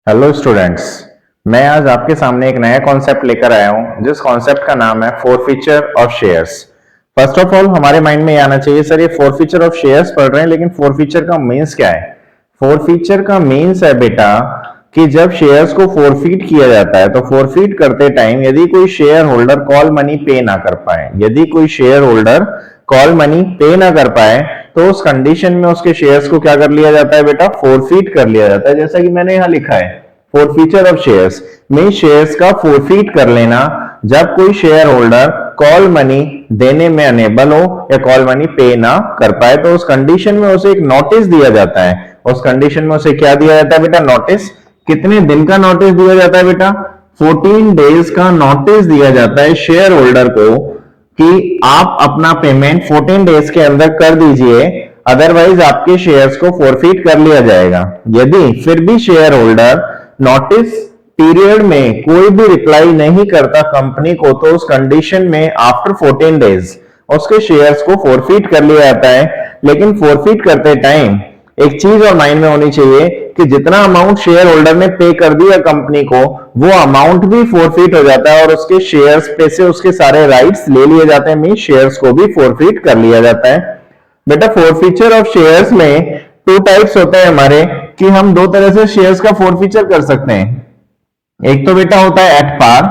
Hello students. मैं आज आपके सामने एक नया कॉन्सेप्ट लेकर आया हूं जिस कॉन्सेप्ट का नाम है forfeiture of shares. First of all हमारे माइंड में ये आना चाहिए, सर ये फोरफीचर ऑफ शेयर्स पढ़ रहे हैं लेकिन फोरफीचर का मीन्स क्या है। फोरफीचर का मीन्स है बेटा कि जब शेयर्स को फोरफीट किया जाता है तो फोरफीट करते टाइम यदि कोई शेयर होल्डर कॉल मनी पे ना कर पाए, यदि कोई शेयर होल्डर कॉल मनी पे ना कर पाए तो उस कंडीशन में उसके शेयर्स को क्या कर लिया जाता है बेटा, फोरफीट कर लिया जाता है। जैसा कि मैंने यहां लिखा है फोरफीचर ऑफ शेयर्स में शेयर्स का फोरफीट कर लेना जब कोई शेयर होल्डर कॉल मनी देने में अनेबल हो या कॉल मनी पे ना कर पाए तो उस कंडीशन में उसे एक नोटिस दिया जाता है। उस कंडीशन में उसे क्या दिया जाता है बेटा, नोटिस। कितने दिन का नोटिस दिया जाता है बेटा, 14 डेज का नोटिस दिया जाता है शेयर होल्डर को कि आप अपना पेमेंट 14 डेज के अंदर कर दीजिए, अदरवाइज आपके शेयर्स को फोरफीट कर लिया जाएगा। यदि फिर भी शेयर होल्डर नोटिस पीरियड में कोई भी रिप्लाई नहीं करता कंपनी को तो उस कंडीशन में आफ्टर 14 डेज उसके शेयर्स को फोरफीट कर लिया जाता है। लेकिन फोरफीट करते टाइम एक चीज और माइंड में होनी चाहिए कि जितना अमाउंट शेयर होल्डर ने पे कर दिया कंपनी को वो अमाउंट भी फोरफीट हो जाता है और उसके शेयर्स पे से उसके सारे राइट्स ले लिए जाते हैं, मीन शेयर्स को भी फोरफीट कर लिया जाता है। बेटा फोरफीचर ऑफ शेयर्स में टू टाइप्स होते हैं हमारे कि हम दो तरह से शेयर्स का फोरफीचर कर सकते हैं। एक तो बेटा होता है एट पार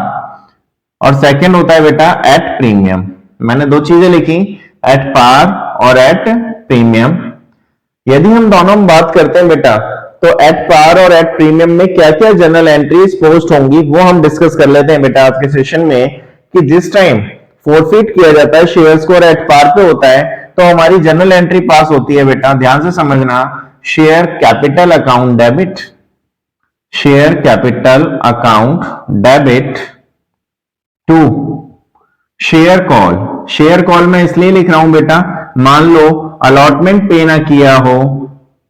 और सेकंड होता है बेटा एट प्रीमियम। मैंने दो चीजें लिखी, एट पार और एट प्रीमियम। यदि हम दोनों में बात करते हैं बेटा तो एट पार और एट प्रीमियम में क्या क्या जनरल एंट्रीज पोस्ट होंगी वो हम डिस्कस कर लेते हैं बेटा आज के सेशन में। कि जिस टाइम फोरफीट किया जाता है शेयर्स को और एट पार पे होता है तो हमारी जनरल एंट्री पास होती है बेटा, ध्यान से समझना, share capital account debit, share capital account debit to share call. Share call मैं इसलिए लिख रहा हूं बेटा, मान लो अलॉटमेंट पे ना किया हो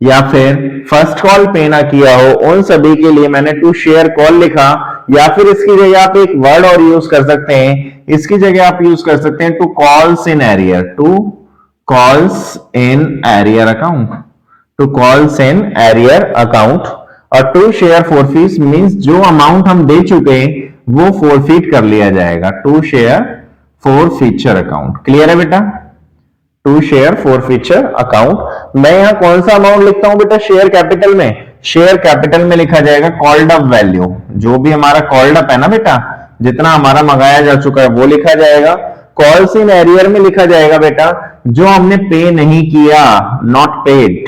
या फिर फर्स्ट कॉल पे ना किया हो, उन सभी के लिए मैंने टू शेयर कॉल लिखा। या फिर इसकी जगह आप एक वर्ड और यूज कर सकते हैं, इसकी जगह आप यूज कर सकते हैं to calls in arrear, to calls in arrear account, to calls in arrear account. और टू शेयर फोरफीट मींस जो अमाउंट हम दे चुके हैं वो फोरफीट कर लिया जाएगा, to share forfeiture account. Clear है बेटा, टू शेयर फोरफीचर अकाउंट। मैं यहां कौन सा अमाउंट लिखता हूं बेटा, शेयर कैपिटल में, शेयर कैपिटल में लिखा जाएगा कॉल्ड अप वैल्यू, जो भी हमारा कॉल्ड अप है ना बेटा, जितना हमारा मंगाया जा चुका है वो लिखा जाएगा। कॉल्स इन एरियर में लिखा जाएगा बेटा जो हमने पे नहीं किया, नॉट पेड,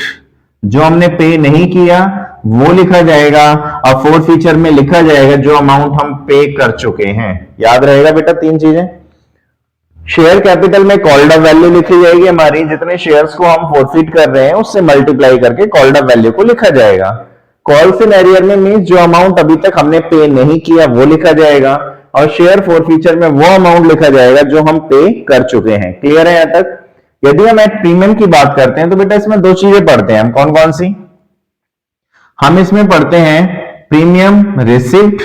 जो हमने पे नहीं किया वो लिखा जाएगा। और फोरफीचर में लिखा जाएगा जो अमाउंट हम पे कर चुके हैं। याद रहेगा बेटा तीन चीजें। शेयर कैपिटल में कॉल्ड अप वैल्यू लिखी जाएगी हमारी, जितने शेयर्स को हम फोरफीट कर रहे हैं उससे मल्टीप्लाई करके कॉल्ड अप वैल्यू को लिखा जाएगा। कॉल्स इन एरियर में मींस जो अमाउंट अभी तक हमने पे नहीं किया वो लिखा जाएगा और शेयर फोरफीचर में वो अमाउंट लिखा जाएगा जो हम पे कर चुके हैं। क्लियर है यहां तक। यदि हम एट प्रीमियम की बात करते हैं तो बेटा इसमें दो चीजें पढ़ते हैं हम, कौन कौन सी, हम इसमें पढ़ते हैं प्रीमियम रिसिप्ट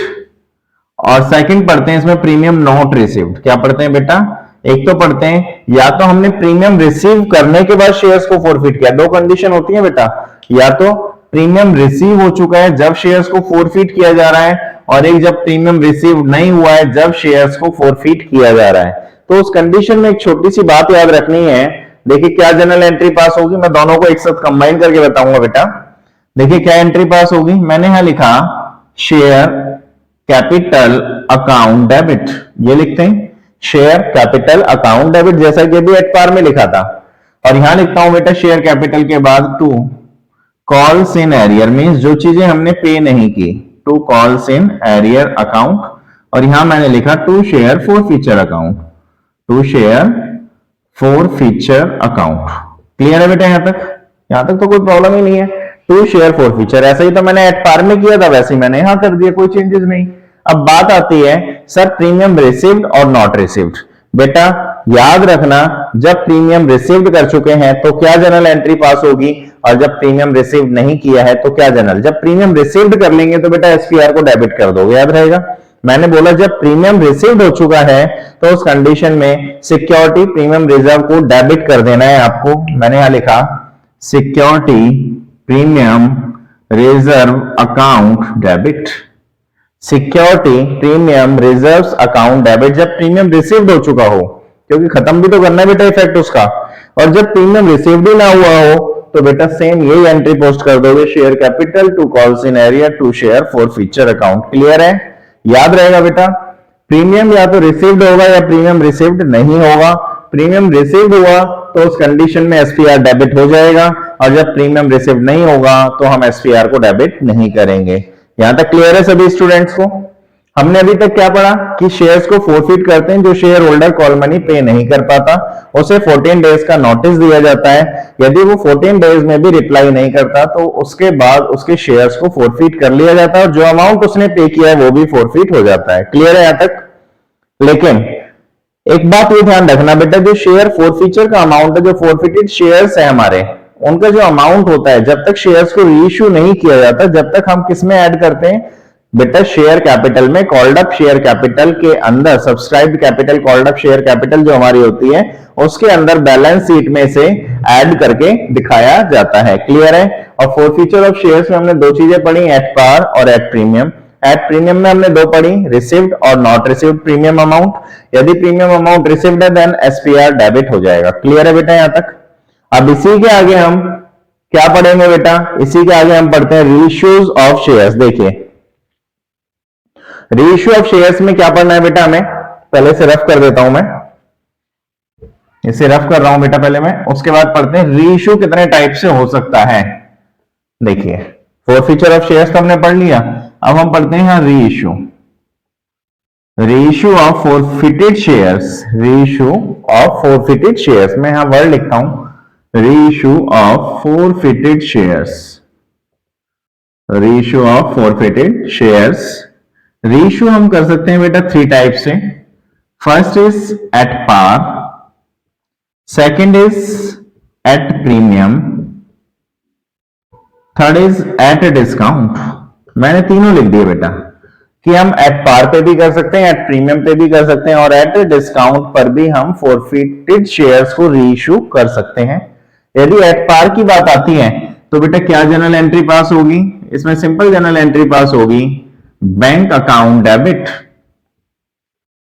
और सेकंड पढ़ते हैं इसमें प्रीमियम नॉट रिसीव्ड। क्या पढ़ते हैं बेटा, एक तो पढ़ते हैं या तो हमने प्रीमियम रिसीव करने के बाद शेयर्स को फोरफीट किया, दो कंडीशन होती है बेटा, या तो प्रीमियम रिसीव हो चुका है जब शेयर्स को फोरफीट किया जा रहा है और एक जब प्रीमियम रिसीव नहीं हुआ है जब शेयर्स को फोरफीट किया जा रहा है। तो उस कंडीशन में एक छोटी सी बात याद रखनी है। देखिए क्या जनरल एंट्री पास होगी, मैं दोनों को एक साथ कंबाइन करके बताऊंगा बेटा। देखिए क्या एंट्री पास होगी, मैंने यहां लिखा शेयर कैपिटल अकाउंट डेबिट, ये लिखते हैं शेयर कैपिटल अकाउंट डेबिट, जैसा कि अभी एट पार में लिखा था। और यहां लिखता हूं बेटा शेयर कैपिटल के बाद to calls in arrear means जो चीजें हमने पे नहीं की, to calls in arrear account. और यहां मैंने लिखा to share forfeiture account, to share forfeiture account. Clear है बेटा यहां तक तो कोई प्रॉब्लम ही नहीं है। टू शेयर फोरफीचर ऐसा ही तो मैंने एट पार में किया था वैसे ही मैंने यहां कर दिया, कोई चेंजेस नहीं। अब बात आती है सर प्रीमियम रिसीव्ड और नॉट रिसीव्ड। बेटा याद रखना जब प्रीमियम रिसीव्ड कर चुके हैं तो क्या जनरल एंट्री पास होगी और जब प्रीमियम रिसीव्ड नहीं किया है तो क्या जनरल। जब प्रीमियम रिसीव्ड कर लेंगे तो बेटा एसपीआर को डेबिट कर दोगे, याद रहेगा। मैंने बोला जब प्रीमियम रिसीव्ड हो चुका है तो उस कंडीशन में सिक्योरिटी प्रीमियम रिजर्व को डेबिट कर देना है आपको। मैंने यहां लिखा security premium reserve account debit, security premium reserves account debit, जब प्रीमियम रिसीव्ड हो चुका हो, क्योंकि खत्म भी तो करना है बेटा इफेक्ट उसका, और जब प्रीमियम रिसीव्ड ही ना हुआ हो तो बेटा सेम यही एंट्री पोस्ट कर दोगे, share capital to calls in arrear to share forfeiture account. Clear है, याद रहेगा बेटा, प्रीमियम या तो रिसीव्ड होगा या प्रीमियम रिसीव्ड नहीं होगा। प्रीमियम रिसीव्ड हुआ तो उस कंडीशन में एसपीआर डेबिट हो जाएगा, और जब प्रीमियम रिसीव्ड नहीं होगा तो हम एसपीआर को डेबिट नहीं करेंगे। यहां तक क्लियर है सभी स्टूडेंट्स को? हमने अभी तक क्या पढ़ा कि शेयर्स को फोरफिट करते हैं, जो शेयर होल्डर कॉल मनी पे नहीं कर पाता उसे 14 डेज का नोटिस दिया जाता है। यदि वो 14 डेज में भी रिप्लाई नहीं करता तो उसके बाद उसके शेयर्स को फोरफिट कर लिया जाता है, और जो अमाउंट उसने पे किया है वो भी फोरफिट हो जाता है। क्लियर है यहां तक? लेकिन एक बात ये ध्यान रखना बेटा, जो शेयर फोरफिचर का अमाउंट है, जो फोरफिटेड शेयर्स है हमारे, उनका जो अमाउंट होता है, जब तक शेयर्स को रीइश्यू नहीं किया जाता, जब तक हम किस में ऐड करते हैं बेटा, शेयर कैपिटल में। कॉल्ड अप शेयर कैपिटल के अंदर subscribed capital, called up share capital जो हमारी होती है उसके अंदर बैलेंस शीट में से ऐड करके दिखाया जाता है। क्लियर है? और फोरफिचर ऑफ शेयर्स में हमने दो चीजें पढ़ी, एट पार और एट प्रीमियम। एट प्रीमियम में हमने दो पढ़ी, रिसीव्ड और नॉट रिसीव्ड प्रीमियम अमाउंट। यदि प्रीमियम अमाउंट रिसीव्ड है देन एसपीआर डेबिट हो जाएगा। क्लियर है बेटा यहां तक? अब इसी के आगे हम क्या पढ़ेंगे बेटा, इसी के आगे हम पढ़ते हैं रीइश्यूज ऑफ शेयर्स। देखिए रीइश्यू ऑफ शेयर्स में क्या पढ़ना है बेटा हमें, पहले से रफ कर देता हूं मैं, इसे रफ कर रहा हूं बेटा पहले मैं, उसके बाद पढ़ते हैं रीइश्यू कितने टाइप से हो सकता है। देखिए फोरफिचर ऑफ शेयर्स तो हमने पढ़ लिया, अब हम पढ़ते हैं reissue. Reissue of forfeited shares, reissue of forfeited shares, मैं यहां वर्ड लिखता हूं, reissue of forfeited shares, reissue of forfeited shares. Reissue हम कर सकते हैं बेटा थ्री टाइप से। First is at par, second is at premium, third is at discount. मैंने तीनों लिख दिए बेटा कि हम एट पार पे भी कर सकते हैं, एट प्रीमियम पे भी कर सकते हैं, और एट डिस्काउंट पर भी हम फोरफिटेड शेयर्स को रीइश्यू कर सकते हैं। यदि एट पार की बात आती है तो बेटा क्या जनरल एंट्री पास होगी, इसमें सिंपल जनरल एंट्री पास होगी, bank account debit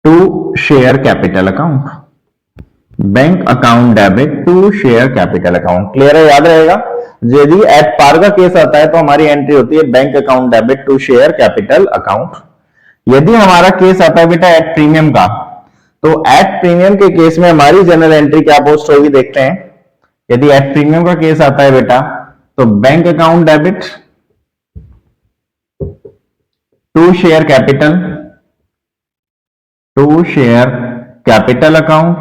to share capital account, bank account debit to share capital account. Clear है, याद रहेगा? यदि एट पार का केस आता है तो हमारी एंट्री होती है bank account debit to share capital account. यदि हमारा केस आता है बेटा एट प्रीमियम का, तो एट प्रीमियम के केस में हमारी जनरल एंट्री क्या पोस्ट होगी देखते हैं। यदि एट प्रीमियम का केस आता है बेटा तो bank account debit to share capital account,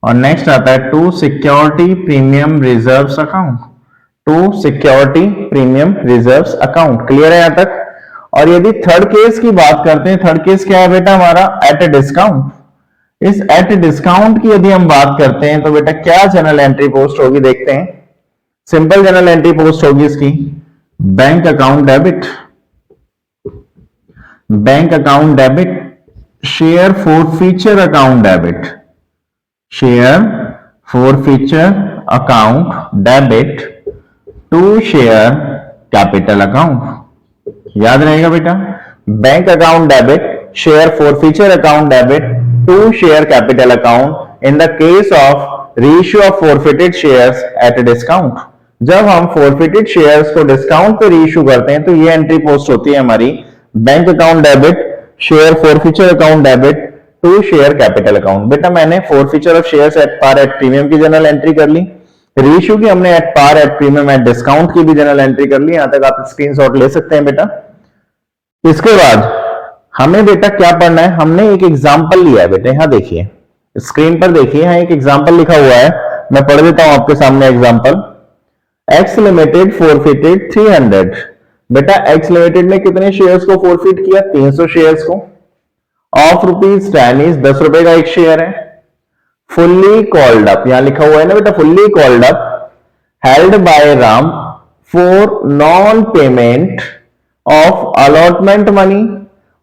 और नेक्स्ट आता है to security premium reserves account, to security premium reserves account. Clear है यहां तक? और यदि थर्ड केस की बात करते हैं, थर्ड केस क्या है बेटा हमारा, एट डिस्काउंट। इस एट डिस्काउंट की यदि हम बात करते हैं तो बेटा क्या जनरल एंट्री पोस्ट होगी देखते हैं। सिंपल जनरल एंट्री पोस्ट होगी इसकी, bank account debit, bank account debit share forfeiture account debit, share forfeiture account debit to share capital account. याद रहेगा बेटा, bank account debit share forfeiture account debit to share capital account in the case of reissue of forfeited shares at discount. जब हम forfeited shares को discount पे reissue करते हैं तो ये एंट्री पोस्ट होती है हमारी bank account debit share forfeiture account debit to share capital account. बेटा मैंने forfeiture of shares at par at premium की जनरल एंट्री कर ली, रीइश्यू की हमने at par at premium at discount की भी जनरल एंट्री कर ली। यहां तक आप स्क्रीनशॉट ले सकते हैं बेटा। इसके बाद हमें बेटा क्या पढ़ना है, हमने एक एग्जांपल लिया है बेटा, यहां देखिए स्क्रीन पर देखिए, यहां एक एग्जांपल लिखा हुआ है, मैं पढ़ देता हूं आपके सामने एग्जांपल। X limited forfeited 300। बेटा एक्स लिमिटेड ने कितने शेयर्स को फोरफिट किया, 300 शेयर्स को, ऑफ ₹10 इज 10 रुपए का एक शेयर है। फुल्ली कॉल्ड अप, यहां लिखा हुआ है ना बेटा, fully called up held by Ram for non payment of allotment money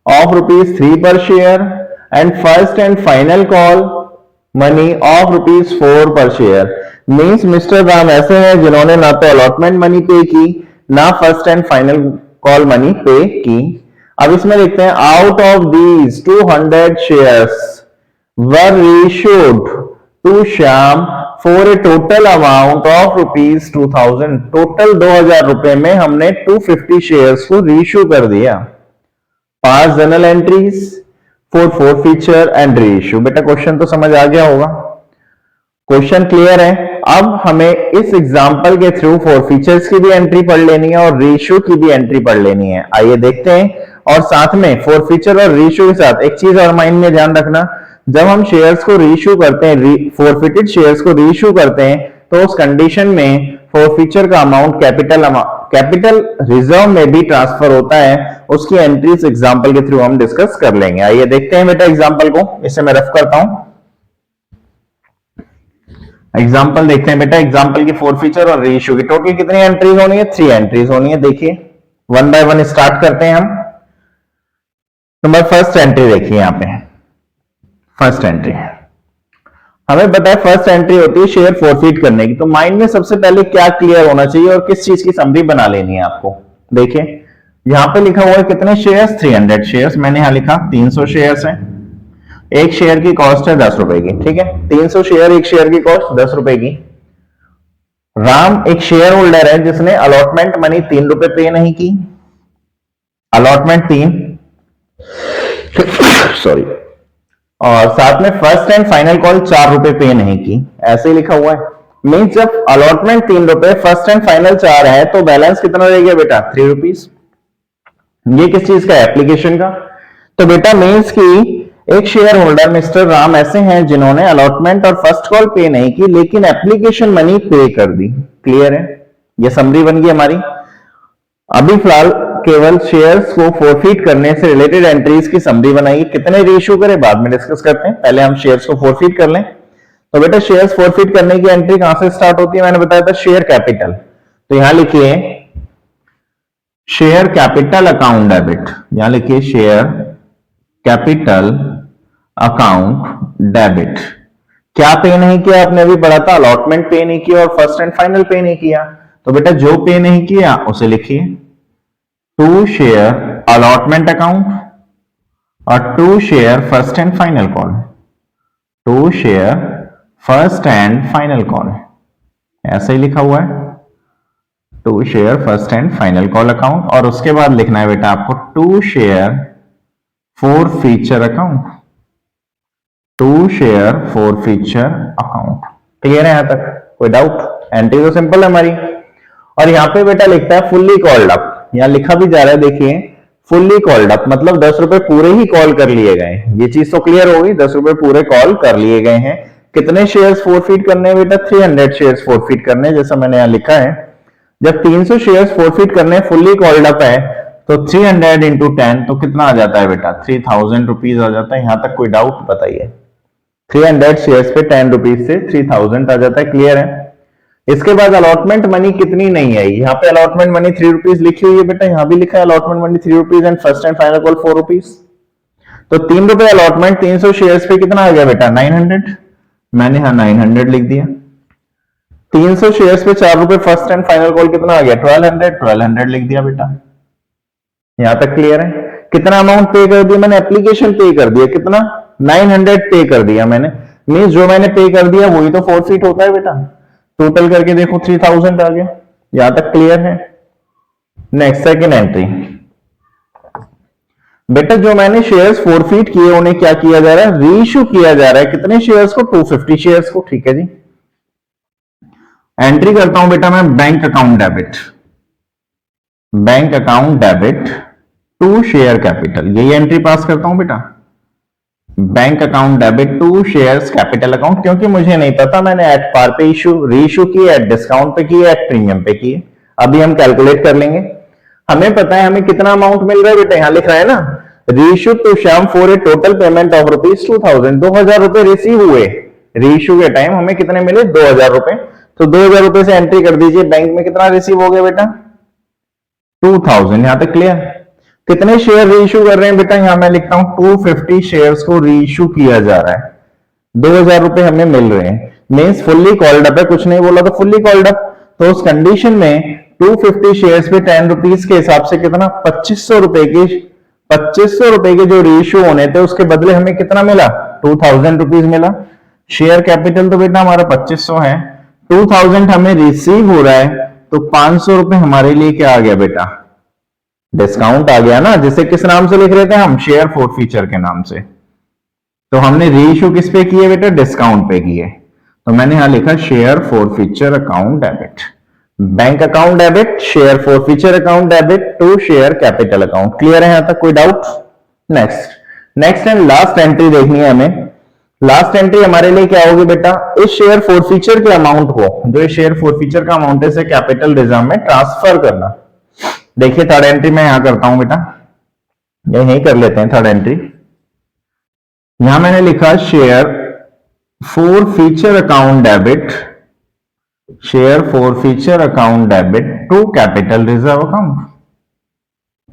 of ₹3 पर share and first and final call money of ₹4 पर शेयर। मीन्स मिस्टर राम ऐसे हैं जिन्होंने ना तो अलॉटमेंट मनी पे की, ना first and final call money pay की। अब इसमें देखते हैं, out of these 200 shares were reissued to Shyam for a total amount of rupees 2000। Total 2000 रुपए में हमने 250 शेयर्स को रीइश्यू कर दिया। Pass general entries for forfeiture and reissue. बेटा क्वेश्चन तो समझ आ गया होगा, क्वेश्चन क्लियर है। अब हमें इस एग्जांपल के थ्रू फॉरफीचर्स की भी एंट्री पढ़ लेनी है और रीइश्यू की भी एंट्री पढ़ लेनी है। आइए देखते हैं, और साथ में फॉरफीचर और रीइश्यू के साथ एक चीज और माइंड में ध्यान रखना, जब हम शेयर्स को रीइश्यू करते हैं, फॉरफिटेड शेयर्स को रीइश्यू करते हैं, तो उस कंडीशन में फॉरफीचर का अमाउंट कैपिटल रिजर्व में भी ट्रांसफर होता है। उसकी एंट्रीज एग्जांपल के थ्रू हम डिस्कस कर लेंगे। आइए देखते हैं बेटा एग्जांपल को, इसे मैं रफ करता हूं। एग्जांपल देखते हैं बेटा, एग्जांपल की फॉरफीचर और रीइश्यू की टोटल कितनी एंट्रीज होनी है? 3 एंट्रीज होनी है। देखिए वन बाय वन स्टार्ट करते हैं हम। नंबर फर्स्ट एंट्री देखिए, यहां पे फर्स्ट एंट्री हमें पता है, फर्स्ट एंट्री होती है शेयर फॉरफीट करने की। तो माइंड में सबसे पहले क्या क्लियर होना चाहिए और किस चीज की समरी बना लेनी है आपको? देखिए यहां पे लिखा हुआ है कितने शेयर्स? 300 शेयर्स। मैंने यहां लिखा 300 शेयर्स हैं। एक शेयर की कॉस्ट है 10 रुपए की, ठीक है। 300 शेयर, एक शेयर की कॉस्ट 10 रुपए की। राम एक शेयर होल्डर है जिसने अलॉटमेंट मनी 3 रुपए पे नहीं की। अलॉटमेंट 3 सॉरी, और साथ में फर्स्ट एंड फाइनल कॉल 4 रुपए पे नहीं की। ऐसे ही लिखा हुआ है। मीन्स जब अलॉटमेंट 3 रुपए, फर्स्ट एंड फाइनल 4 है, तो बैलेंस कितना रह गया बेटा? 3 रुपीज। ये किस चीज का? एप्लीकेशन का। तो बेटा मीन्स की एक शेयर होल्डर मिस्टर राम ऐसे हैं जिन्होंने अलॉटमेंट और फर्स्ट कॉल पे नहीं की, लेकिन एप्लीकेशन मनी पे कर दी। क्लियर है? ये समरी बन गई हमारी। अभी फिलहाल केवल शेयर्स को फॉरफीट करने से रिलेटेड एंट्रीज की समरी बनाइए। कितने रीइश्यू करें बाद में डिस्कस करते हैं, पहले हम शेयर्स को फॉरफीट कर लें। तो बेटा शेयर्स फॉरफीट करने की एंट्री कहां से स्टार्ट होती है? मैंने बताया था शेयर कैपिटल। तो यहां लिखिए शेयर कैपिटल अकाउंट डेबिट। यहां लिखिए शेयर कैपिटल अकाउंट डेबिट। क्या पे नहीं किया? आपने अभी पढ़ा था, अलॉटमेंट पे नहीं किया और फर्स्ट एंड फाइनल पे नहीं किया। तो बेटा जो पे नहीं किया उसे लिखिए टू शेयर अलॉटमेंट अकाउंट और to share first and final call. To share first and final call, ऐसे ही लिखा हुआ है, to share first and final call account. और उसके बाद लिखना है बेटा आपको to share forfeiture account. To share forfeiture account. Clear है यहां तक? कोई डाउट? एंट्री तो सिंपल है हमारी। और यहां पे बेटा लिखता है फुल्ली कॉल्ड अप। यहां लिखा भी जा रहा है, देखिए फुल्ली कॉल्ड अप मतलब 10 रुपए पूरे ही कॉल कर लिए गए। ये चीज तो क्लियर होगी, 10 रुपए पूरे कॉल कर लिए गए हैं। कितने शेयर्स फॉरफीट करने हैं बेटा? 300 शेयर्स फॉरफीट करने, जैसा मैंने यहां लिखा है। जब 300 शेयर्स फॉरफीट करने फुल्ली कॉल्ड अप है, तो 300 इंटू 10 तो कितना आ जाता है बेटा? 3000 रुपीज आ जाता है। यहां तक कोई डाउट बताइए? 300 शेयर्स पे 10 रुपीज से 3000 आ जाता है। क्लियर है? इसके बाद अलॉटमेंट मनी कितनी नहीं आई? यहाँ पे अलॉटमेंट मनी 3 रुपीज लिखी हुई है बेटा, यहां भी लिखा है allotment money 3 rupees and first and final call 4 rupees. तो 3 रुपए अलॉटमेंट 300 शेयर्स पे कितना आ गया बेटा? 900। मैंने यहां 900 लिख दिया। 300 शेयर्स पे 4 रुपए फर्स्ट एंड फाइनल कॉल कितना आ गया? 1200 लिख दिया बेटा। यहां तक क्लियर है? कितना अमाउंट पे कर दिया मैंने? एप्लीकेशन पे कर दिया। कितना? 900 पे कर दिया मैंने। मींस जो मैंने पे कर दिया वही तो फॉरफीट होता है बेटा। टोटल करके देखो 3000 आ गया। यहां तक क्लियर है? नेक्स्ट सेकंड एंट्री बेटा, जो मैंने शेयर्स फॉरफीट किए उन्हें क्या किया जा रहा है? रीइश्यू किया जा रहा है। कितने शेयर्स को? 250 शेयर्स को। ठीक है जी। एंट्री करता हूं बेटा मैं bank account debit. Bank account debit to share capital, यही एंट्री पास करता हूं बेटा। Bank account debit to shares capital account, क्योंकि मुझे नहीं पता मैंने एट पार पे रीइश्यू किए, एट डिस्काउंट पे किए, एट प्रीमियम पे किए। अभी हम कैलकुलेट कर लेंगे। हमें पता है हमें कितना अमाउंट मिल रहा है बेटा, यहां लिख रहा है ना, reissue to Shyam for a total payment of rupees 2000। 2000 रुपए रिसीव हुए रीइश्यू के टाइम। हमें कितने मिले? 2000 रुपए। तो 2000 रुपए से एंट्री कर दीजिए, बैंक में कितना रिसीव हो गया बेटा? 2000। यहां तक क्लियर? कितने शेयर रीइश्यू कर रहे हैं बेटा? यहां मैं लिखता हूं 250 शेयर्स को रीइश्यू किया जा रहा है। 2000 रुपए हमें मिल रहे हैं। मींस फुल्ली कॉल्ड अप है, कुछ नहीं बोला तो फुल्ली कॉल्ड अप। तो उस कंडीशन में 250 शेयर्स पे 10 रुपीज के हिसाब से कितना 2500 रुपए के जो रेशियो होने थे उसके बदले हमें कितना मिला 2000 रुपीज मिला। शेयर कैपिटल तो बेटा हमारा 2500 है, 2000 हमें रिसीव हो रहा है, तो 500 रुपए हमारे लिए क्या आ गया बेटा डिस्काउंट आ गया ना, जिसे किस नाम से लिख रहे थे हम शेयर फोरफीचर के नाम से। तो हमने रेशियो किस पे किए बेटा डिस्काउंट पे किए, तो मैंने यहां लिखा share forfeiture account debit, bank account debit, share forfeiture account debit to share capital account. Clear है यहां तक, कोई doubt? Next and last entry देखनी है हमें। लास्ट एंट्री हमारे लिए क्या होगी बेटा, इस शेयर फोरफीचर के अमाउंट को, जो शेयर फोरफीचर का अमाउंट है, कैपिटल रिजर्व में ट्रांसफर करना। देखिए थर्ड एंट्री मैं यहां करता हूं बेटा, यही कर लेते हैं थर्ड एंट्री। यहां मैंने लिखा share forfeiture account debit, share forfeiture account debit to capital reserve account,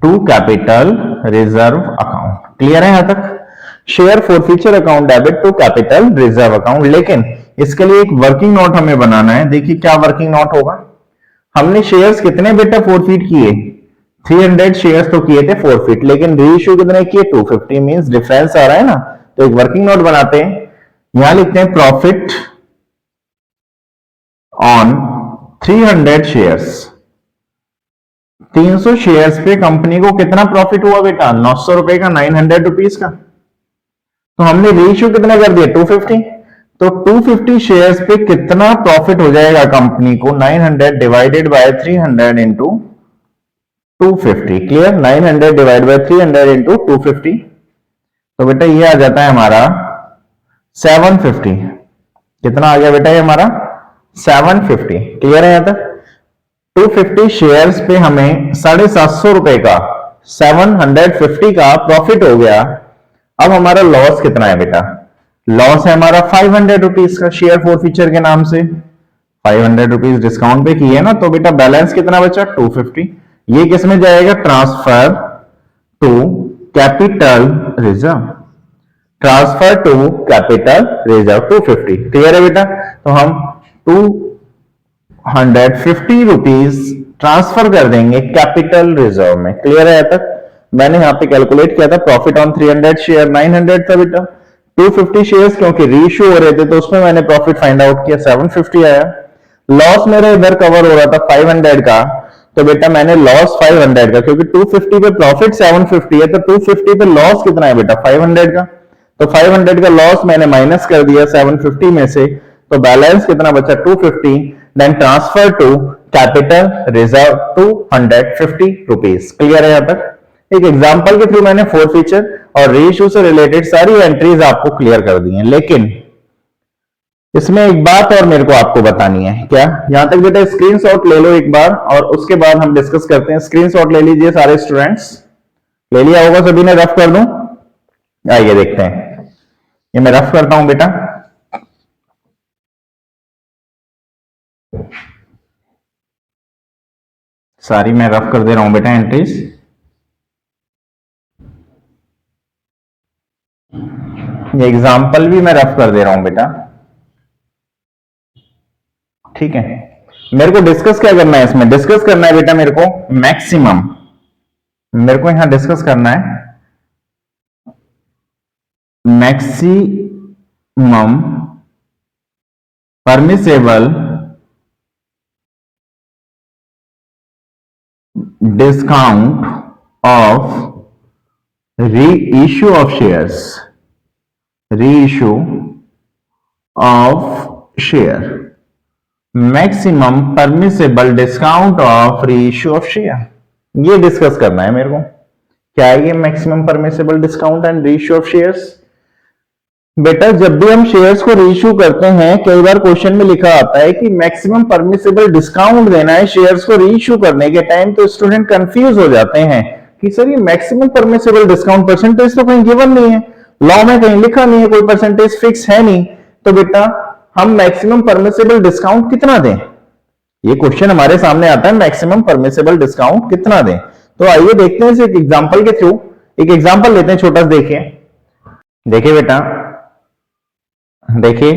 to capital reserve account. Clear है यहां तक? Share forfeiture account debit to capital reserve account. लेकिन इसके लिए एक वर्किंग नोट हमें बनाना है। देखिए क्या वर्किंग नोट होगा, हमने शेयर्स कितने बेटा फोरफीट किए, 300 शेयर्स तो किए थे फोरफीट, लेकिन रीइश्यू कितने किए 250, मींस डिफरेंस आ रहा है ना। तो एक वर्किंग नोट बनाते हैं, यहां लिखते हैं प्रॉफिट ऑन 300 शेयर्स। 300 शेयर्स पे कंपनी को कितना प्रॉफिट हुआ बेटा 900 रुपए का, 900 रुपीज का। तो हमने रेशियो कितना कर दिया 250, तो 250 शेयर्स पे कितना प्रॉफिट हो जाएगा कंपनी को 900 divided by 300 into 250। Clear, 900 divide by 300 into 250, तो बेटा ये आ जाता है हमारा 750। कितना आ गया बेटा ये हमारा 750। क्लियर है यहां तक? 250 शेयर्स पे हमें 750 रुपए का 750 का प्रॉफिट हो गया। अब हमारा लॉस कितना है बेटा, लॉस है हमारा 500 रुपीज का शेयर फोरफीचर के नाम से, 500 रुपीज डिस्काउंट पे किए ना, तो बेटा बैलेंस कितना बचा 250। ये किस में जाएगा transfer to capital reserve, transfer to capital reserve 250। Clear है बेटा? तो हम 250 रुपीज ट्रांसफर कर देंगे कैपिटल रिजर्व में। क्लियर है तक? मैंने यहां पे कैलकुलेट किया था प्रॉफिट ऑन 300 शेयर 900 था बेटा, 250 शेयर्स क्योंकि रेशियो हो रहे थे तो उसमें मैंने प्रॉफिट फाइंड आउट किया 750 आया। लॉस मेरा इधर कवर हो रहा था 500 का, तो बेटा मैंने लॉस 500 का, क्योंकि 250 पे प्रॉफिट 750 है, तो 250 पे लॉस कितना है बेटा 500 का, तो 500 का लॉस मैंने माइनस कर दिया 750 में से, तो बैलेंस कितना बचा 250। Then transfer to capital reserve 250 rupees. Clear है यहां तक? एक एग्जांपल के थ्रू मैंने फोरफीचर और रेशियो से रिलेटेड सारी एंट्रीज आपको क्लियर कर दी हैं, लेकिन इसमें एक बात और मेरे को आपको बतानी है। क्या? यहां तक बेटा स्क्रीनशॉट ले लो एक बार, और उसके बाद हम डिस्कस करते हैं। स्क्रीनशॉट ले लीजिए सारे स्टूडेंट्स, ले लिया होगा सभी ने? रफ कर दूं? आइए देखते हैं, ये मैं रफ करता हूं बेटा। सारी मैं रफ कर दे रहा हूं बेटा एंट्रीज। ये एग्जाम्पल भी मैं रफ कर दे रहा हूं बेटा, ठीक है? मेरे को डिस्कस क्या करना है इसमें? डिस्कस करना है बेटा मेरे को मैक्सिमम, मेरे को यहां डिस्कस करना है maximum permissible discount of reissue of shares, reissue of share, maximum permissible discount of reissue of share, ये डिस्कस करना है मेरे को। क्या है ये maximum permissible discount and reissue of shares? बेटा जब भी हम शेयर्स को रीइश्यू करते हैं, कई बार क्वेश्चन में लिखा आता है कि मैक्सिमम परमिसेबल डिस्काउंट देना है शेयर्स को रीइश्यू करने के टाइम, तो स्टूडेंट कंफ्यूज हो जाते हैं कि सर ये मैक्सिमम परमिसेबल डिस्काउंट परसेंटेज तो कहीं गिवन नहीं है, लॉ में कहीं लिखा नहीं है, कोई परसेंटेज फिक्स है नहीं, तो बेटा हम मैक्सिमम परमिसेबल डिस्काउंट कितना दें? ये क्वेश्चन हमारे सामने आता है, मैक्सिमम परमिसेबल डिस्काउंट कितना दें? तो आइए देखते हैं एक एग्जांपल के थ्रू। एक एग्जांपल लेते हैं छोटा सा, देखिए देखिए बेटा, देखिए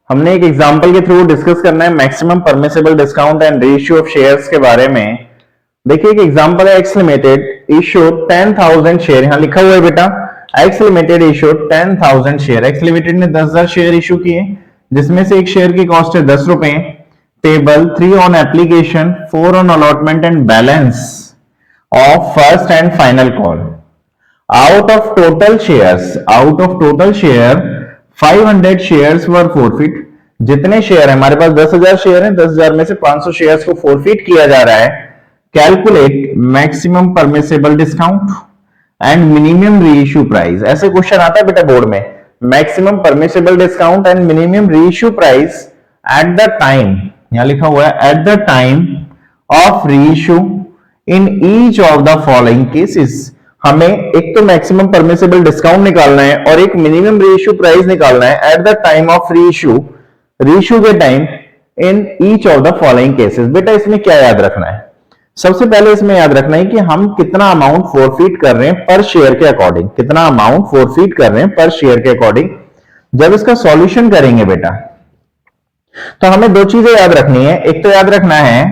हमने एक एग्जांपल के थ्रू डिस्कस करना है maximum permissible discount and ratio of shares के बारे में। देखिए एक एग्जांपल है, एक्स लिमिटेड इशूड 10,000 शेयर, यहां लिखा हुआ है बेटा x limited issued 10,000 share. X limited ने 10,000 शेयर इशू किए, जिसमें से एक शेयर की कॉस्ट है 10 रुपए। Table 3 on application, 4 on allotment and balance of first and final call. Out of total share 500 shares were forfeit. जितने शेयर है हमारे पास 10,000 शेयर हैं, 10,000 में से 500 शेयर्स को फॉरफिट किया जा रहा है। Calculate maximum permissible discount and minimum reissue price. ऐसे क्वेश्चन आता है बेटा बोर्ड में, maximum permissible discount and minimum reissue price at the time, यहां लिखा हुआ है at the time of reissue in each of the following cases. हमें एक तो मैक्सिमम परमिसिबल डिस्काउंट निकालना है और एक मिनिमम रीइश्यू प्राइस निकालना है at the time of reissue के time in each of the following cases. बेटा इसमें क्या याद रखना है, सबसे पहले इसमें याद रखना है कि हम कितना अमाउंट फॉरफिट कर रहे हैं पर शेयर के अकॉर्डिंग, कितना अमाउंट फॉरफिट कर रहे हैं पर शेयर के अकॉर्डिंग। जब इसका सॉल्यूशन करेंगे बेटा तो हमें दो चीजें याद रखनी है। एक तो याद रखना है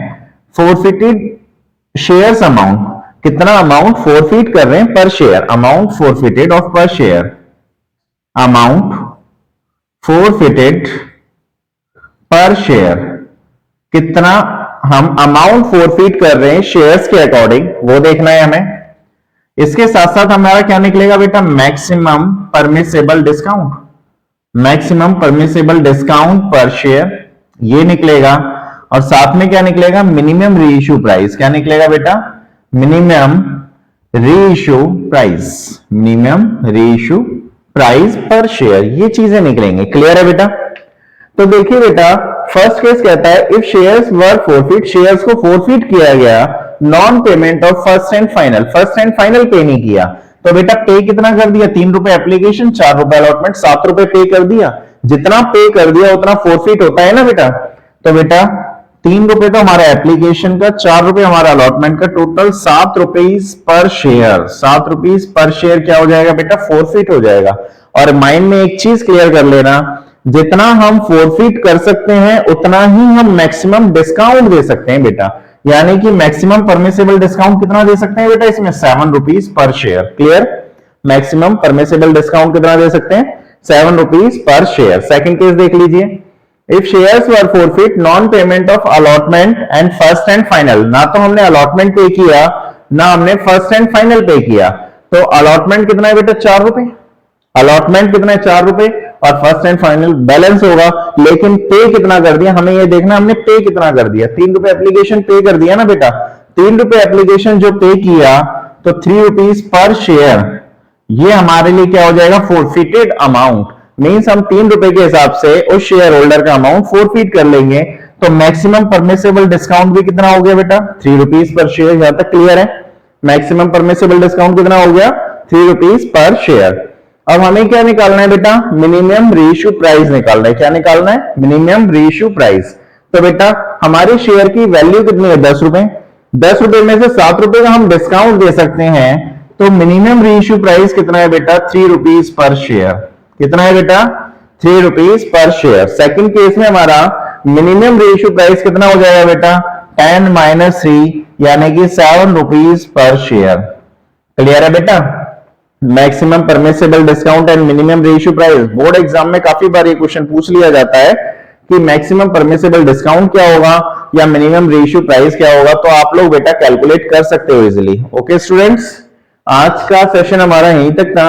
फॉरफिटेड शेयर्स अमाउंट, कितना अमाउंट फॉरफिट कर रहे हैं पर शेयर, अमाउंट फॉरफिटेड ऑफ पर शेयर, अमाउंट फॉरफिटेड पर शेयर, कितना हम अमाउंट फॉरफिट कर रहे हैं शेयर्स के अकॉर्डिंग, वो देखना है हमें। इसके साथ साथ हमारा क्या निकलेगा बेटा, maximum permissible discount, maximum permissible discount पर शेयर ये निकलेगा। और साथ में क्या निकलेगा, मिनिमम रीइश्यू प्राइस। क्या निकलेगा बेटा, minimum reissue price, minimum reissue price पर शेयर, ये चीजें निकलेंगे। क्लियर है बेटा। तो देखिए बेटा फर्स्ट केस कहता है if shares were forfeit, shares को फॉरफिट किया गया, non payment of first and final, first and final पे नहीं किया, तो बेटा पे कितना कर दिया, 3 रुपए एप्लीकेशन, 4 रुपए अलॉटमेंट, 7 रुपए पे कर दिया। जितना पे कर दिया उतना फॉरफिट होता है ना बेटा। तो बेटा 3 रुपए तो हमारा एप्लीकेशन का, 4 रुपए हमारा अलॉटमेंट का, total 7 rupees per share, 7 rupees per share क्या हो जाएगा बेटा, फॉरफिट हो जाएगा। और माइंड में एक चीज क्लियर कर लेना, जितना हम फॉरफिट कर सकते हैं उतना ही हम मैक्सिमम डिस्काउंट दे सकते हैं बेटा। यानी कि मैक्सिमम परमिसिबल डिस्काउंट कितना दे सकते हैं बेटा, इसमें 7 rupees per share. Clear, maximum permissible discount कितना दे सकते हैं, 7 rupees per share. Second case देख लीजिए, if shares were forfeit non payment of allotment and first and final, ना तो हमने अलॉटमेंट पे किया ना हमने फर्स्ट एंड फाइनल पे किया, तो अलॉटमेंट कितना है बेटा, 4 रुपए, अलॉटमेंट कितना है 4 रुपए, और फर्स्ट एंड फाइनल बैलेंस होगा। लेकिन पे कितना कर दिया, हमें ये देखना हमने पे कितना कर दिया, 3 रुपए एप्लीकेशन पे कर दिया ना बेटा, 3 रुपए एप्लीकेशन जो पे किया, तो 3 रुपीज पर शेयर, ये हमारे लिए क्या हो जाएगा, फॉरफिटेड अमाउंट। मींस हम 3 रुपए के हिसाब से उस शेयर होल्डर का अमाउंट फॉरफिट कर लेंगे। तो मैक्सिमम परमिसिबल डिस्काउंट भी कितना हो गया बेटा, 3 रुपीज पर शेयर। यहां तक क्लियर है, मैक्सिमम परमिसिबल डिस्काउंट कितना हो गया, 3 रुपीज पर शेयर। अब हमें क्या निकालना है बेटा, मिनिमम रीइश्यू प्राइस निकालना है। क्या निकालना है, मिनिमम रीइश्यू प्राइस। तो बेटा हमारे शेयर की वैल्यू कितनी है, 10 रुपए, 10 रुपए में से 7 रुपए का हम डिस्काउंट दे सकते हैं, तो मिनिमम रीइश्यू प्राइस कितना है बेटा, 3 रुपीज पर शेयर। कितना है बेटा, 3 rupees per share. Second case में हमारा मिनिमम रीइश्यू प्राइस कितना हो जाएगा बेटा, 10 - 3 यानी कि 7 रुपीज पर शेयर। क्लियर है बेटा। Maximum permissible discount and minimum ratio price, board exam में काफी बार ये क्वेश्चन पूछ लिया जाता है कि मैक्सिमम परमिसिबल डिस्काउंट क्या होगा या मिनिमम रेशियो प्राइस क्या होगा, तो आप लोग बेटा कैलकुलेट कर सकते हो इजीली। ओके स्टूडेंट्स, आज का सेशन हमारा यहीं तक था,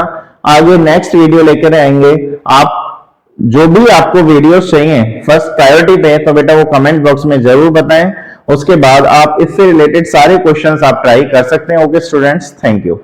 आगे नेक्स्ट वीडियो लेकर आएंगे। आप जो भी आपको वीडियोस चाहिए फर्स्ट प्रायोरिटी पे, तो बेटा वो कमेंट बॉक्स में जरूर बताएं। उसके बाद आप इससे रिलेटेड सारे क्वेश्चंस आप ट्राई कर सकते हैं। Okay students, thank you.